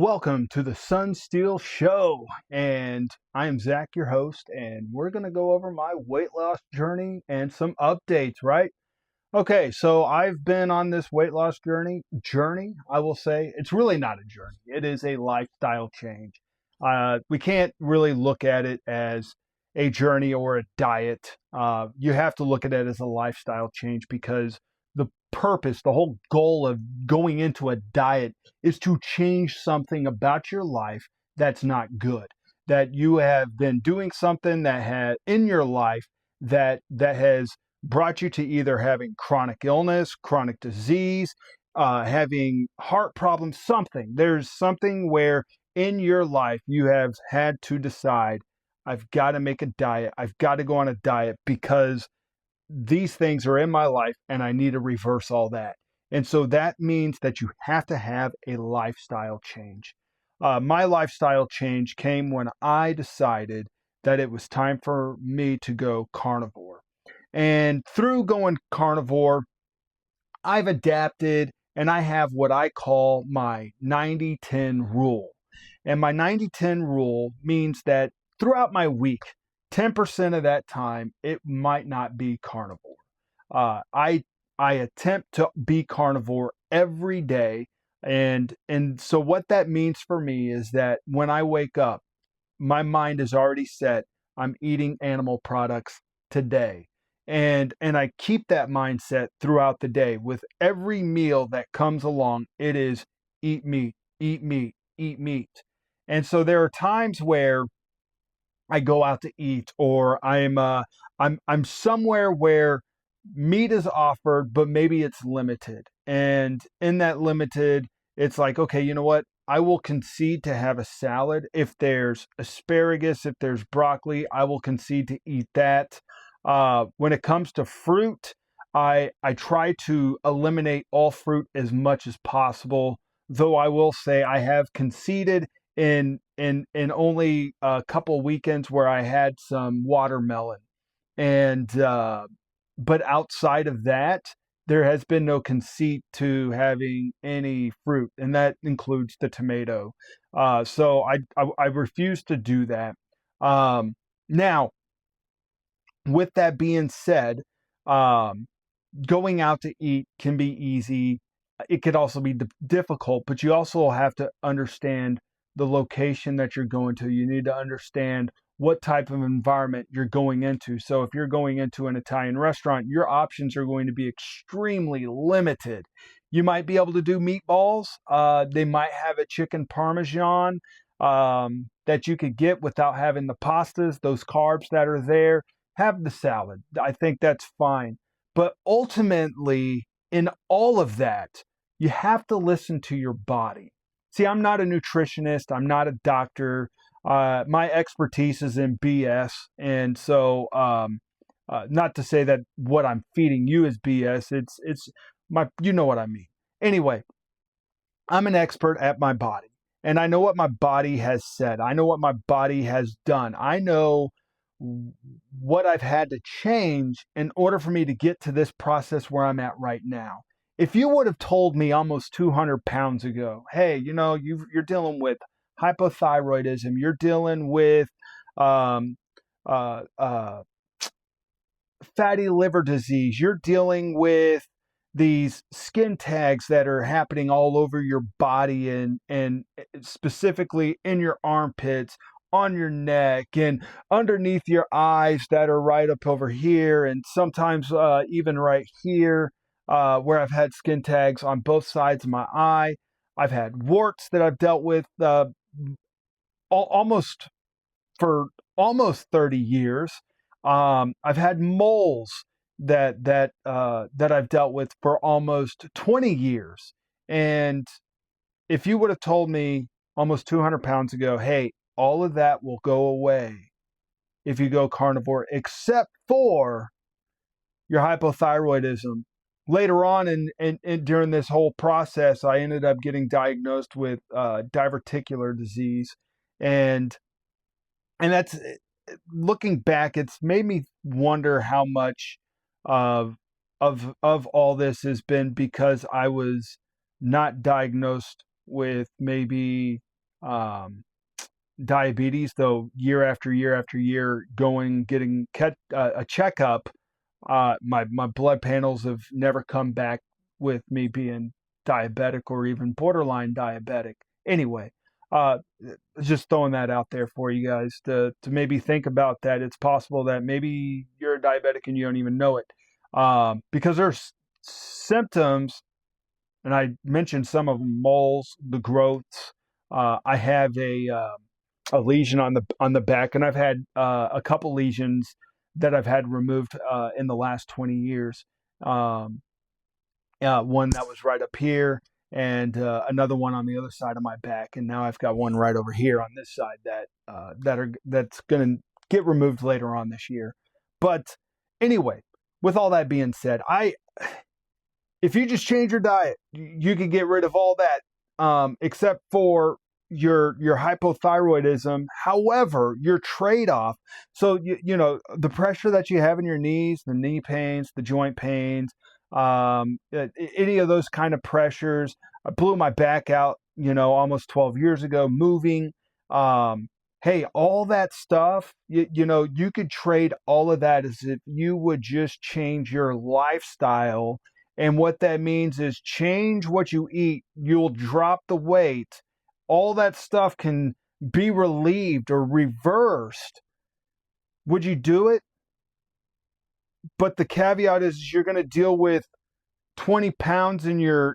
Welcome to the Sun Steel Show, and I am Zach, your host, and we're going to go over my weight loss journey and some updates, right? Okay, so I've been on this weight loss journey, I will say. It's really not a journey. It is a lifestyle change. We can't really look at it as a journey or a diet. You have to look at it as a lifestyle change because the purpose, the whole goal of going into a diet is to change something about your life that's not good. That you have been doing something that had in your life that has brought you to either having chronic illness, chronic disease, having heart problems, something. There's something where in your life you have had to decide, I've got to make a diet. I've got to go on a diet because these things are in my life and I need to reverse all that. And so that means that you have to have a lifestyle change. My lifestyle change came when I decided that it was time for me to go carnivore. And through going carnivore, I've adapted and I have what I call my 90-10 rule. And my 90-10 rule means that throughout my week, 10% of that time, it might not be carnivore. Uh, I, I attempt to be carnivore every day. And so what that means for me is that when I wake up, my mind is already set. I'm eating animal products today. And I keep that mindset throughout the day. With every meal that comes along, it is eat meat, eat meat, eat meat. And so there are times where I go out to eat or I'm somewhere where meat is offered, but maybe it's limited. And in that limited, it's like, okay, you know what? I will concede to have a salad. If there's asparagus, if there's broccoli, I will concede to eat that. When it comes to fruit, I try to eliminate all fruit as much as possible. Though I will say I have conceded in only a couple weekends where I had some watermelon, and but outside of that, there has been no conceit to having any fruit, and that includes the tomato. So I refuse to do that. Now, with that being said, um, going out to eat can be easy. It could also be difficult, but you also have to understand the location that you're going to. You need to understand what type of environment you're going into. So if you're going into an Italian restaurant, your options are going to be extremely limited. You might be able to do meatballs. They might have a chicken parmesan that you could get without having the pastas, those carbs that are there. Have the salad. I think that's fine. But ultimately, in all of that, you have to listen to your body. See, I'm not a nutritionist, I'm not a doctor. My expertise is in BS. And so, not to say that what I'm feeding you is BS, it's you know what I mean. Anyway, I'm an expert at my body, and I know what my body has said. I know what my body has done. I know what I've had to change in order for me to get to this process where I'm at right now. If you would have told me almost 200 pounds ago, hey, you're dealing with hypothyroidism, you're dealing with um, uh, uh, fatty liver disease, you're dealing with these skin tags that are happening all over your body and specifically in your armpits, on your neck, and underneath your eyes that are right up over here, and sometimes even right here, where I've had skin tags on both sides of my eye. I've had warts that I've dealt with almost for almost 30 years. I've had moles that I've dealt with for almost 20 years. And if you would have told me almost 200 pounds ago, hey, all of that will go away if you go carnivore, except for your hypothyroidism. Later on, and during this whole process, I ended up getting diagnosed with diverticular disease, and that's looking back, it's made me wonder how much of of all this has been because I was not diagnosed with maybe um, diabetes, though year after year after year getting a checkup, my blood panels have never come back with me being diabetic or even borderline diabetic. Anyway, uh, just throwing that out there for you guys to maybe think about that. It's possible that maybe you're a diabetic and you don't even know it, because there's symptoms, and I mentioned some of them: moles, the growths. I have a lesion on the back, and I've had a couple lesions that I've had removed in the last 20 years. Um, one that was right up here, and another one on the other side of my back, and now I've got one right over here on this side that's going to get removed later on this year. But anyway, with all that being said, if you just change your diet, you can get rid of all that, except for your hypothyroidism. However, your trade-off, so the pressure that you have in your knees, the knee pains, the joint pains, any of those kind of pressures. I blew my back out, almost 12 years ago moving. Hey, all that stuff, you could trade all of that as if you would just change your lifestyle. And what that means is change what you eat. You'll drop the weight. All that stuff can be relieved or reversed. Would you do it? But the caveat is you're going to deal with 20 pounds in your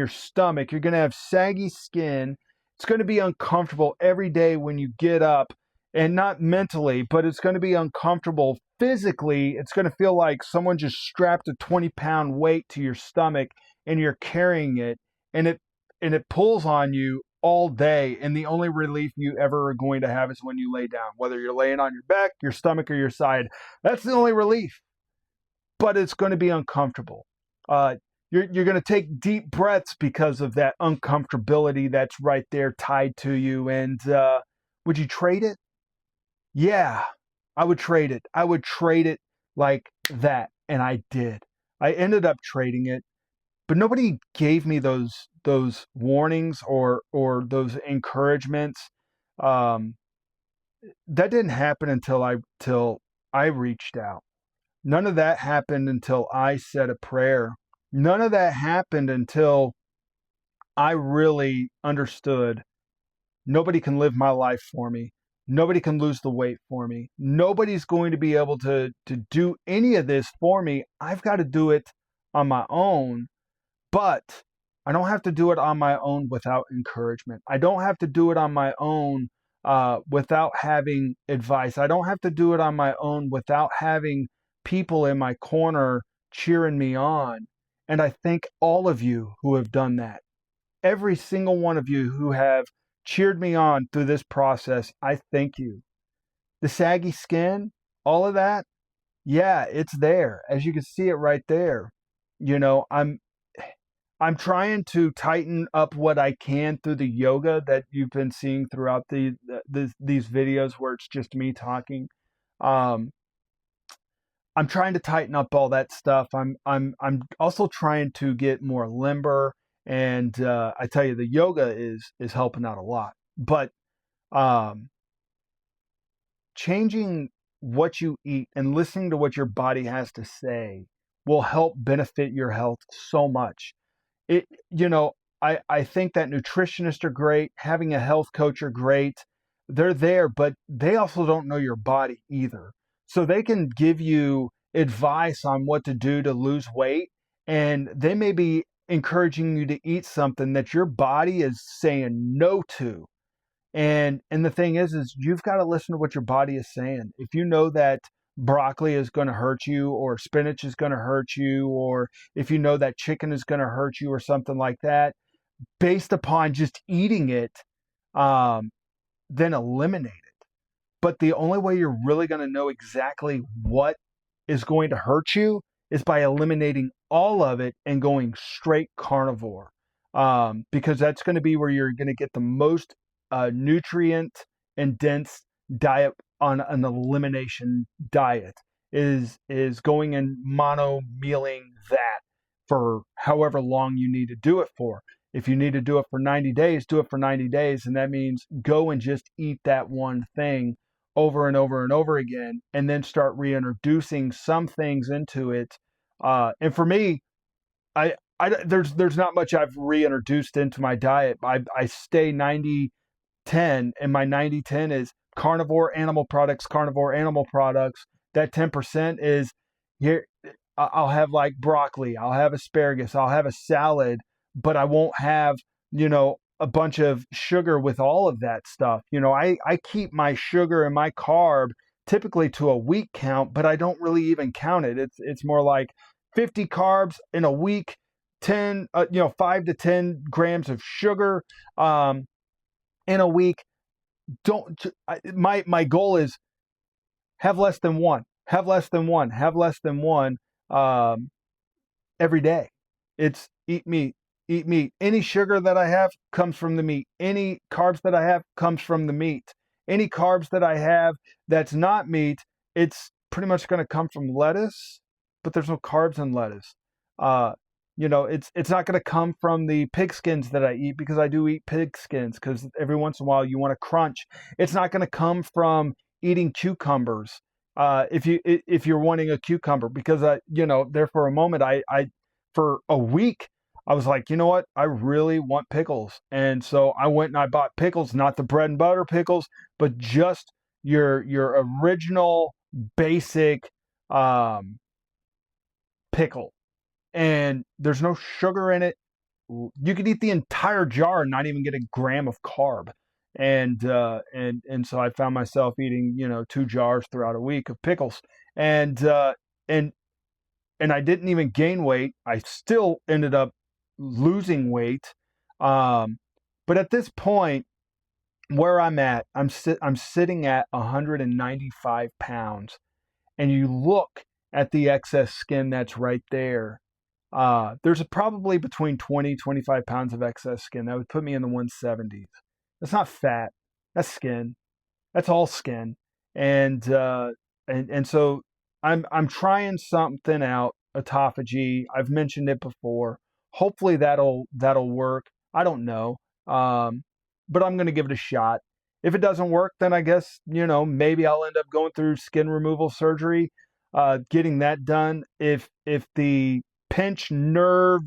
stomach. You're going to have saggy skin. It's going to be uncomfortable every day when you get up, and not mentally, but it's going to be uncomfortable physically. It's going to feel like someone just strapped a 20-pound weight to your stomach and you're carrying it, and it pulls on you all day, and the only relief you ever are going to have is when you lay down, whether you're laying on your back, your stomach, or your side. That's the only relief, but it's going to be uncomfortable. Uh, you're going to take deep breaths because of that uncomfortability that's right there tied to you. And would you trade it? Yeah, I would trade it. I would trade it like that, and I did. I ended up trading it, but nobody gave me those warnings or those encouragements. Um, that didn't happen until I reached out. None of that happened until I said a prayer. None of that happened until I really understood nobody can live my life for me. Nobody can lose the weight for me. Nobody's going to be able to do any of this for me. I've got to do it on my own, but I don't have to do it on my own without encouragement. I don't have to do it on my own without having advice. I don't have to do it on my own without having people in my corner cheering me on. And I thank all of you who have done that. Every single one of you who have cheered me on through this process, I thank you. The saggy skin, all of that, yeah, it's there. As you can see it right there. I'm trying to tighten up what I can through the yoga that you've been seeing throughout these videos where it's just me talking. Um, I'm trying to tighten up all that stuff. I'm also trying to get more limber, and I tell you, the yoga is helping out a lot. But um, changing what you eat and listening to what your body has to say will help benefit your health so much. It you know I think that nutritionists are great, having a health coach are great. They're there, but they also don't know your body either, so they can give you advice on what to do to lose weight, and they may be encouraging you to eat something that your body is saying no to. And the thing is you've got to listen to what your body is saying. If you know that broccoli is going to hurt you, or spinach is going to hurt you, or if you know that chicken is going to hurt you or something like that, based upon just eating it, um, then eliminate it. But the only way you're really going to know exactly what is going to hurt you is by eliminating all of it and going straight carnivore, because that's going to be where you're going to get the most nutrient and dense diet. On an elimination diet is going and mono mealing that for however long you need to do it for. If you need to do it for 90 days, do it for 90 days. And that means go and just eat that one thing over and over and over again, and then start reintroducing some things into it. And for me, there's not much I've reintroduced into my diet. I stay 90-10, and my 90-10 is carnivore animal products, carnivore animal products. That 10% is here. I'll have like broccoli, I'll have asparagus, I'll have a salad, but I won't have, a bunch of sugar with all of that stuff. I keep my sugar and my carb typically to a week count, but I don't really even count it. It's more like 50 carbs in a week, 5 to 10 grams of sugar in a week. My goal is have less than one, have less than one, have less than one um, every day. It's eat meat, eat meat. Any sugar that I have comes from the meat. Any carbs that I have comes from the meat. Any carbs that I have that's not meat, it's pretty much going to come from lettuce, but there's no carbs in lettuce. Uh, it's not going to come from the pig skins that I eat, because I do eat pig skins because every once in a while you want to crunch. It's not going to come from eating cucumbers. If you're wanting a cucumber, because there for a moment I for a week I was like, you know what, I really want pickles, and so I went and I bought pickles, not the bread and butter pickles, but just your original basic um, pickle, and there's no sugar in it. You could eat the entire jar and not even get a gram of carb. And so I found myself eating 2 jars throughout a week of pickles, and and and I didn't even gain weight. I still ended up losing weight. Um, but at this point, where I'm at, I'm sitting at 195 pounds, and you look at the excess skin that's right there. There's probably between 20-25 pounds of excess skin. That would put me in the 170s. That's not fat. That's skin. That's all skin. And so I'm trying something out, autophagy. I've mentioned it before. Hopefully that'll work. I don't know. But I'm gonna give it a shot. If it doesn't work, then I guess, maybe I'll end up going through skin removal surgery, getting that done. If the pinch nerve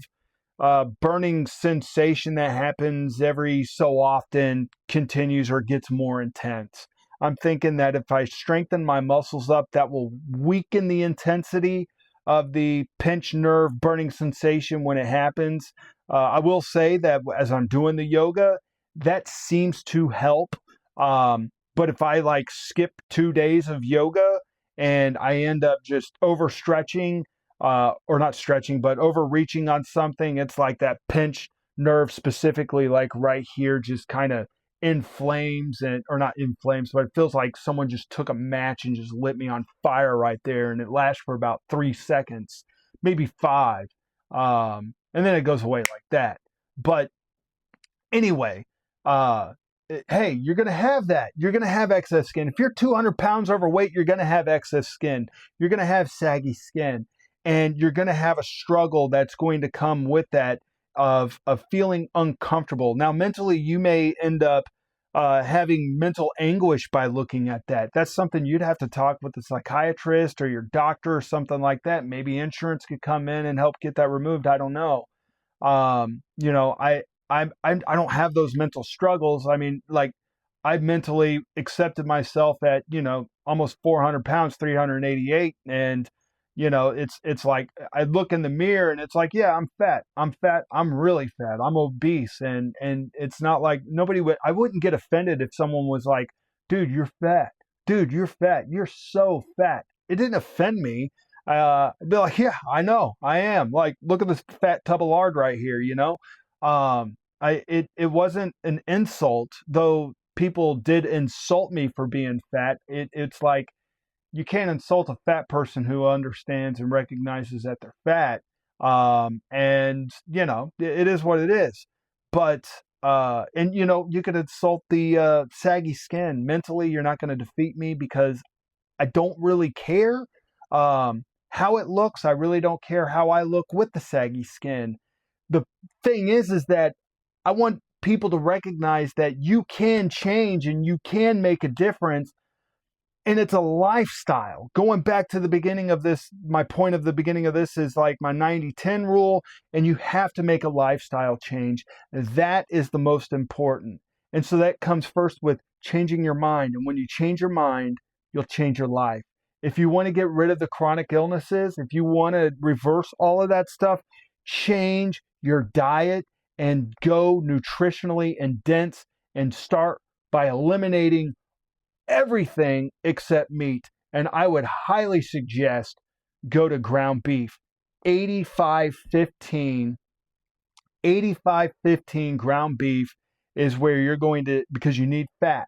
burning sensation that happens every so often continues or gets more intense, I'm thinking that if I strengthen my muscles up, that will weaken the intensity of the pinch nerve burning sensation when it happens. I will say that as I'm doing the yoga, that seems to help. But if I like skip 2 days of yoga and I end up just overstretching, or not stretching, but overreaching on something, it's like that pinch nerve specifically, like right here, just kind of inflames, and or not inflames, but it feels like someone just took a match and just lit me on fire right there, and it lasts for about 3 seconds, maybe five, and then it goes away like that. But anyway, uh, hey, you're going to have that. You're going to have excess skin. If you're 200 pounds overweight, you're going to have excess skin. You're going to have saggy skin. And you're going to have a struggle that's going to come with that, of feeling uncomfortable. Now, mentally, you may end up having mental anguish by looking at that. That's something you'd have to talk with a psychiatrist or your doctor or something like that. Maybe insurance could come in and help get that removed. I don't know. I don't have those mental struggles. I mean, like, I've mentally accepted myself at almost 400 pounds, 388, and it's like I look in the mirror and it's like, yeah, I'm fat. I'm fat. I'm really fat. I'm obese, and it's not like I wouldn't get offended if someone was like, dude, you're fat. Dude, you're fat. You're so fat. It didn't offend me. I'd be like, yeah, I know, I am. Like, look at this fat tub of lard right here. It wasn't an insult, though people did insult me for being fat. It's like you can't insult a fat person who understands and recognizes that they're fat. And it is what it is. But and you could insult the saggy skin. Mentally, you're not going to defeat me because I don't really care how it looks. I really don't care how I look with the saggy skin. The thing is that I want people to recognize that you can change and you can make a difference. And it's a lifestyle. Going back to the beginning of this, my point of the beginning of this is like my 90-10 rule, and you have to make a lifestyle change. That is the most important. And so that comes first with changing your mind. And when you change your mind, you'll change your life. If you want to get rid of the chronic illnesses, if you want to reverse all of that stuff, change your diet and go nutritionally and dense and start by eliminating everything except meat. And I would highly suggest go to ground beef. 85-15 ground beef is where you're going to, because you need fat.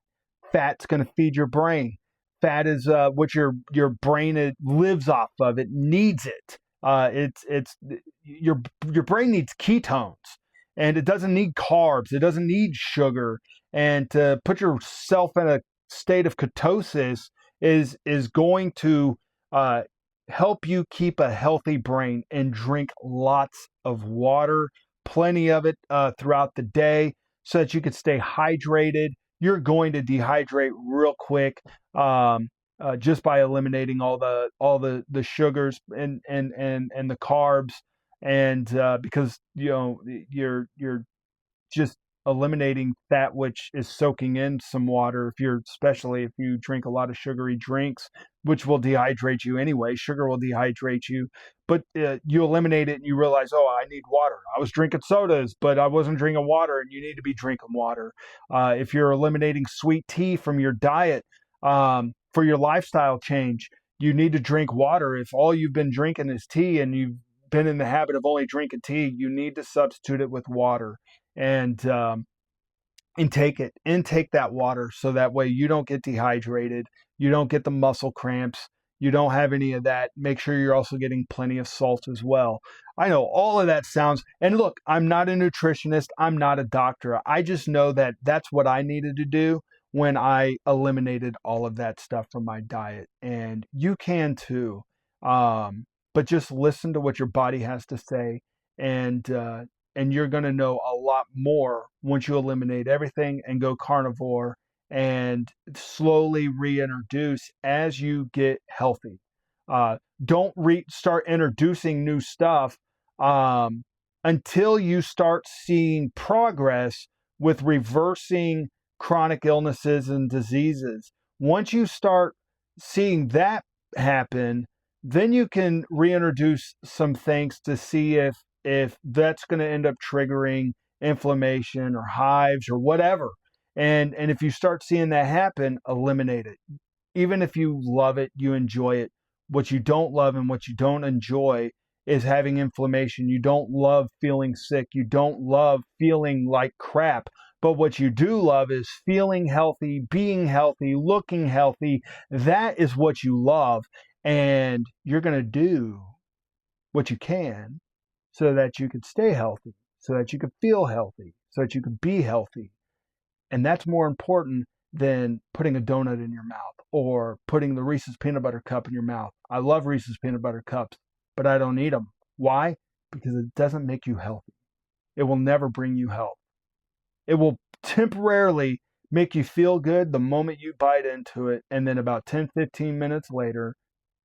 Fat's going to feed your brain. Fat is what your brain lives off of. It needs it. It's your brain needs ketones, and it doesn't need carbs. It doesn't need sugar. And to put yourself in a state of ketosis is going to help you keep a healthy brain, and drink lots of water, plenty of it throughout the day, so that you can stay hydrated. You're going to dehydrate real quick just by eliminating all the sugars and the carbs, and because you're just eliminating fat, which is soaking in some water. Especially if you drink a lot of sugary drinks, which will dehydrate you anyway. Sugar will dehydrate you, but you eliminate it and you realize, oh, I need water. I was drinking sodas, but I wasn't drinking water, and you need to be drinking water. If you're eliminating sweet tea from your diet for your lifestyle change, you need to drink water. If all you've been drinking is tea and you've been in the habit of only drinking tea, you need to substitute it with water. And intake that water, so that way you don't get dehydrated, you don't get the muscle cramps, you don't have any of that. Make sure you're also getting plenty of salt as well. I know all of that sounds, and look, I'm not a nutritionist, I'm not a doctor. I just know that that's what I needed to do when I eliminated all of that stuff from my diet, and you can too. But just listen to what your body has to say, and you're going to know a lot more once you eliminate everything and go carnivore and slowly reintroduce as you get healthy. Don't start introducing new stuff until you start seeing progress with reversing chronic illnesses and diseases. Once you start seeing that happen, then you can reintroduce some things to see if that's going to end up triggering inflammation or hives or whatever. And if you start seeing that happen, eliminate it. Even if you love it, you enjoy it. What you don't love and what you don't enjoy is having inflammation. You don't love feeling sick. You don't love feeling like crap. But what you do love is feeling healthy, being healthy, looking healthy. That is what you love. And you're going to do what you can so that you can stay healthy, so that you can feel healthy, so that you can be healthy. And that's more important than putting a donut in your mouth or putting the Reese's peanut butter cup in your mouth. I love Reese's peanut butter cups, but I don't eat them. Why? Because it doesn't make you healthy. It will never bring you health. It will temporarily make you feel good the moment you bite into it, and then about 10-15 minutes later,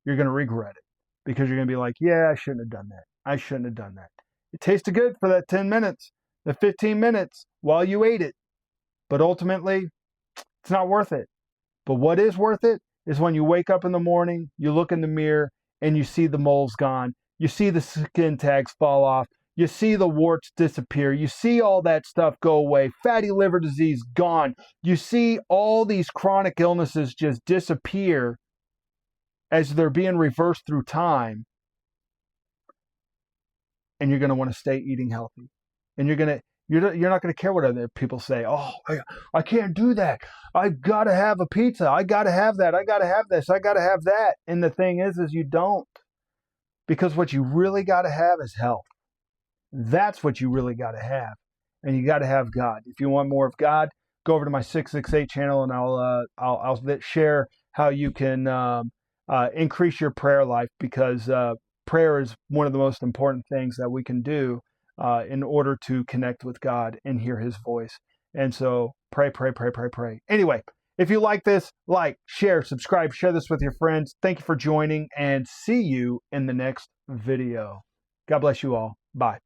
you're going to regret it, because you're going to be like, yeah, I shouldn't have done that. I shouldn't have done that. It tasted good for that 10 minutes, the 15 minutes while you ate it. But ultimately, it's not worth it. But what is worth it is when you wake up in the morning, you look in the mirror, and you see the moles gone. You see the skin tags fall off. You see the warts disappear. You see all that stuff go away. Fatty liver disease gone. You see all these chronic illnesses just disappear as they're being reversed through time. And you're going to want to stay eating healthy. And you're not going to care what other people say. Oh, I can't do that. I've got to have a pizza. I got to have that. I got to have this. I got to have that. And the thing is you don't. Because what you really got to have is health. That's what you really got to have. And you got to have God. If you want more of God, go over to my 668 channel, and I'll share how you can increase your prayer life, because prayer is one of the most important things that we can do in order to connect with God and hear his voice. And so pray, pray, pray, pray, pray. Anyway, if you like this, like, share, subscribe, share this with your friends. Thank you for joining, and see you in the next video. God bless you all. Bye.